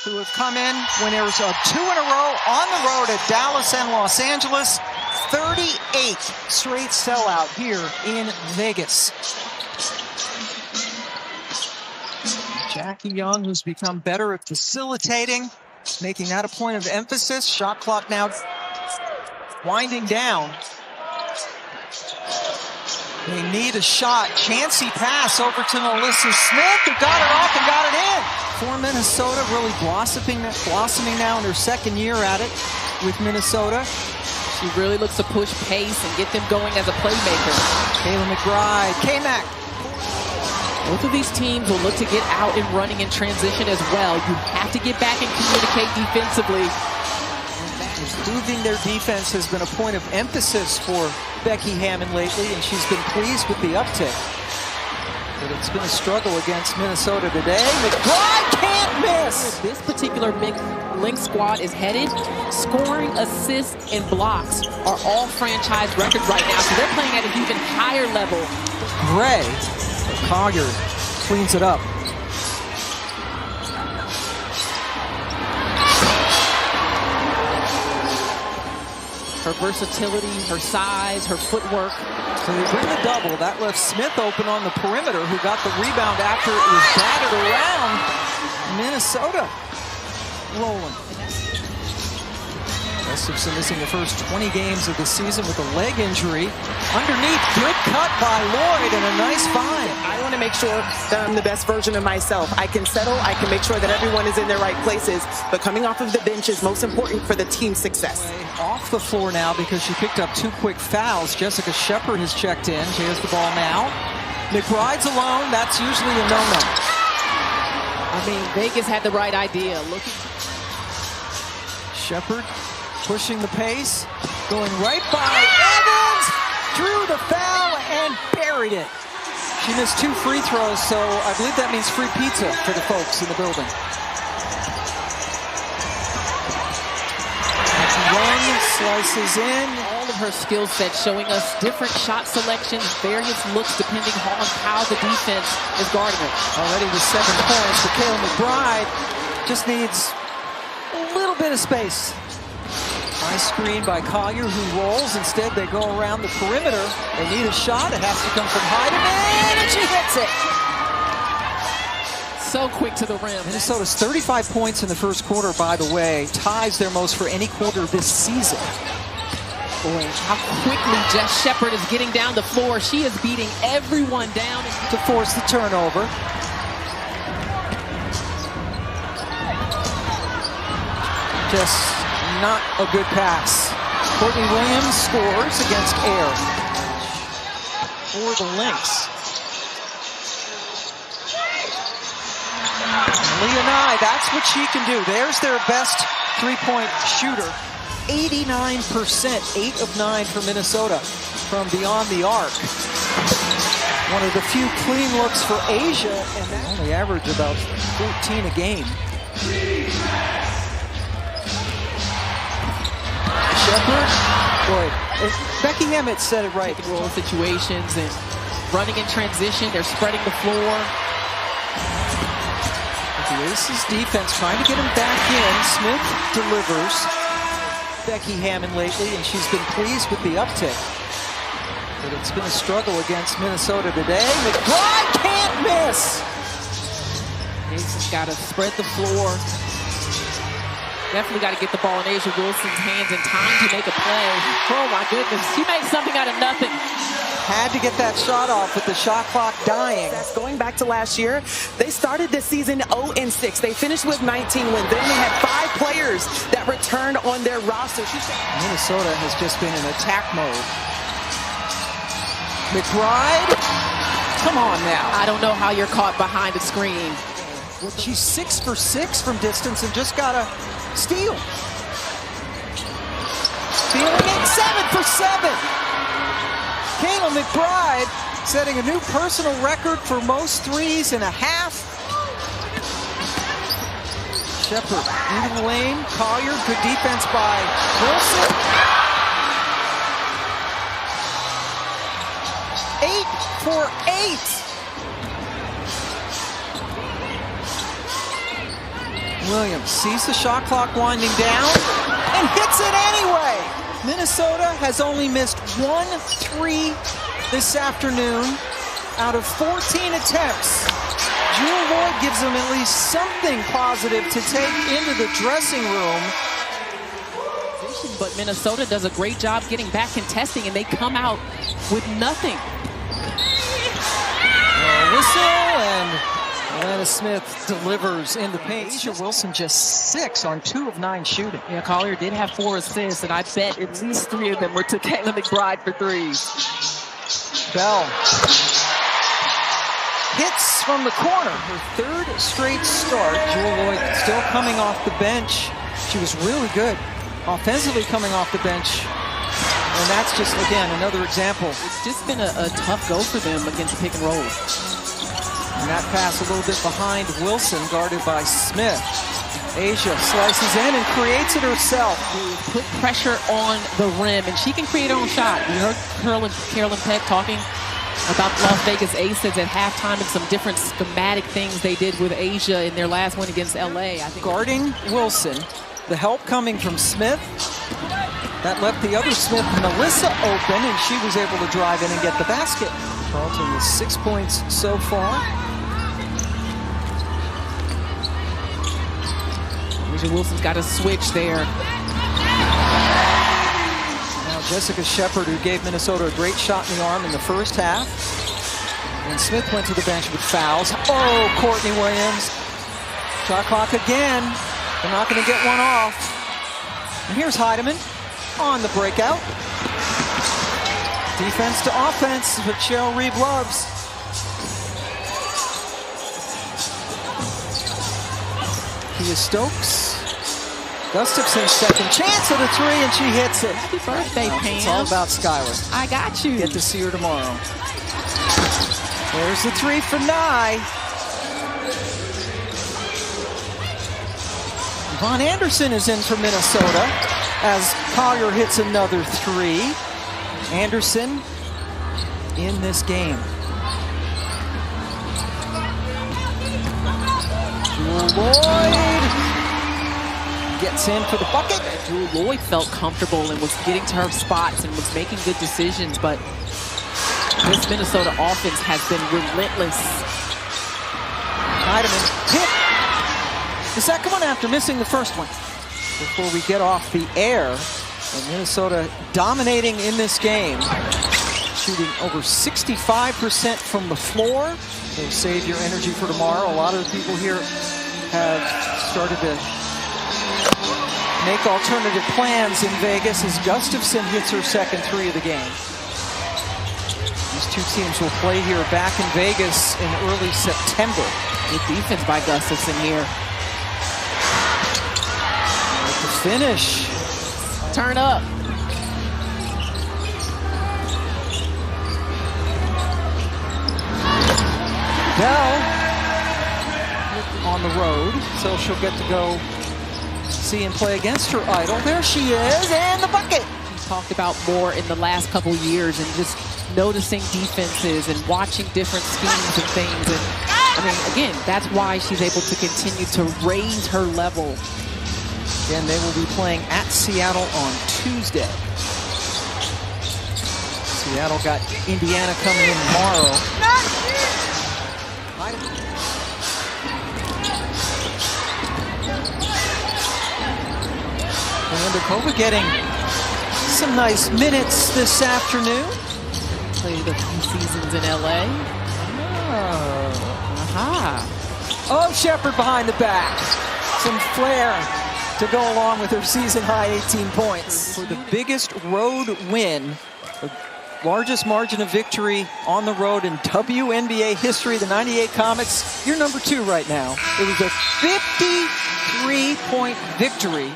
who have come in when there was a 2 in a row on the road at Dallas and Los Angeles. 38 straight sellout here in Vegas. Jackie Young, who's become better at facilitating, making that a point of emphasis. Shot clock now winding down. They need a shot. Chancy pass over to Melissa Smith, who got it off and got it in. For Minnesota, really blossoming now in her second year at it with Minnesota. She really looks to push pace and get them going as a playmaker. Kayla McBride, K-Mac. Both of these teams will look to get out and running in transition as well. You have to get back and communicate defensively. Improving their defense has been a point of emphasis for Becky Hammond lately, and she's been pleased with the uptick. But it's been a struggle against Minnesota today. McBride can't miss! Where this particular Lynx squad is headed, scoring, assists, and blocks are all franchise records right now, so they're playing at an even higher level. Gray, Collier cleans it up. Her versatility, her size, her footwork. So they bring the double. That left Smith open on the perimeter, who got the rebound after it was batted around. Minnesota rolling. Gustafson missing the first 20 games of the season with a leg injury. Underneath, good cut by Lloyd and a nice find. I want to make sure that I'm the best version of myself. I can settle, I can make sure that everyone is in their right places, but coming off of the bench is most important for the team's success. Off the floor now because she picked up 2 quick fouls. Jessica Shepard has checked in. She has the ball now. McBride's alone. That's usually a no-no. I mean, Vegas had the right idea. Shepard pushing the pace, going right by Evans, drew the foul and buried it. She missed 2 free throws, so I believe that means free pizza for the folks in the building. Young slices in. All of her skill set showing us different shot selections, various looks depending on how the defense is guarding her. Already with 7 points for Kayla McBride. Just needs a little bit of space. Nice screen by Collier, who rolls. Instead, they go around the perimeter. They need a shot. It has to come from Heidemann, and she hits it. So quick to the rim. Minnesota's 35 points in the first quarter, by the way. Ties their most for any quarter this season. Boy, how quickly Jess Shepard is getting down the floor. She is beating everyone down. To force the turnover. Just not a good pass. Courtney Williams scores against Air for the Lynx. Leonai, that's what she can do. There's their best three-point shooter. 89%, 8 of 9 for Minnesota from beyond the arc. One of the few clean looks for Asia, and they only average about 14 a game. Shepard, boy, Becky Hammond said it right. Taking roll situations and running in transition. They're spreading the floor. The Aces defense trying to get him back in. Smith delivers. Becky Hammond lately, and she's been pleased with the uptick. But it's been a struggle against Minnesota today. McBride can't miss! Aces got to spread the floor. Definitely got to get the ball in Asia Wilson's hands in time to make a play. Oh my goodness, she made something out of nothing. Had to get that shot off with the shot clock dying. Going back to last year, they started this season 0-6. They finished with 19 wins. They only had 5 players that returned on their roster. Minnesota has just been in attack mode. McBride, come on now. I don't know how you're caught behind a screen. She's 6 for 6 from distance and just got a steal. Stealing it, 7 for 7. Kayla McBride setting a new personal record for most threes in a half. Shepard leading the lane. Collier, good defense by Wilson. 8 for 8. Williams sees the shot clock winding down and hits it anyway. Minnesota has only missed 1 3 this afternoon out of 14 attempts. Jewel Lloyd gives them at least something positive to take into the dressing room. But Minnesota does a great job getting back contesting, and they come out with nothing. Whistle, and Atlanta Smith delivers in the paint. Asia Wilson just 6 on 2 of 9 shooting. Yeah, Collier did have 4 assists, and I bet at least 3 of them were to Kayla McBride for threes. Bell hits from the corner. Her 3rd straight start. Jewel Lloyd still coming off the bench. She was really good offensively coming off the bench. And that's just, again, another example. It's just been a tough go for them against pick and roll. And that pass a little bit behind Wilson, guarded by Smith. Asia slices in and creates it herself. Put pressure on the rim, and she can create her own shot. We heard Carolyn Peck talking about Las Vegas Aces at halftime and some different schematic things they did with Asia in their last win against LA. I think guarding Wilson, the help coming from Smith. That left the other Smith, Melissa, open, and she was able to drive in and get the basket. Carlton with 6 points so far. Asia Wilson's got a switch there. Now Jessica Shepard, who gave Minnesota a great shot in the arm in the first half. And Smith went to the bench with fouls. Oh, Courtney Williams. Shot clock again. They're not going to get one off. And here's Heidemann on the breakout. Defense to offense, which Cheryl Reeve loves. Kia Stokes. Gustafson's second chance at a 3, and she hits it. Happy birthday, Pam. It's all about Skylar. I got you. Get to see her tomorrow. There's the 3 for Nye. Von Anderson is in for Minnesota as Collier hits another 3. Anderson in this game. Jewel Lloyd gets in for the bucket. Jewel Lloyd felt comfortable and was getting to her spots and was making good decisions, but this Minnesota offense has been relentless. Heidemann hit the second one after missing the first one. Before we get off the air, and Minnesota dominating in this game, shooting over 65% from the floor. So save your energy for tomorrow. A lot of the people here have started to make alternative plans in Vegas as Gustafson hits her second 3 of the game. These two teams will play here back in Vegas in early September. Good defense by Gustafson here. The finish. Turn up. Bell on the road, so she'll get to go see and play against her idol. There she is, and the bucket. We talked about more in the last couple years and just noticing defenses and watching different schemes and things. And I mean, again, that's why she's able to continue to raise her level. Again, they will be playing at Seattle on Tuesday. Seattle got Indiana coming in tomorrow. Andakova getting some nice minutes this afternoon. Played a few seasons in LA. Oh, Shepard behind the back. Some flair to go along with her season-high 18 points. For the biggest road win, the largest margin of victory on the road in WNBA history, the 98 Comets, you're number 2 right now. It was a 53-point victory.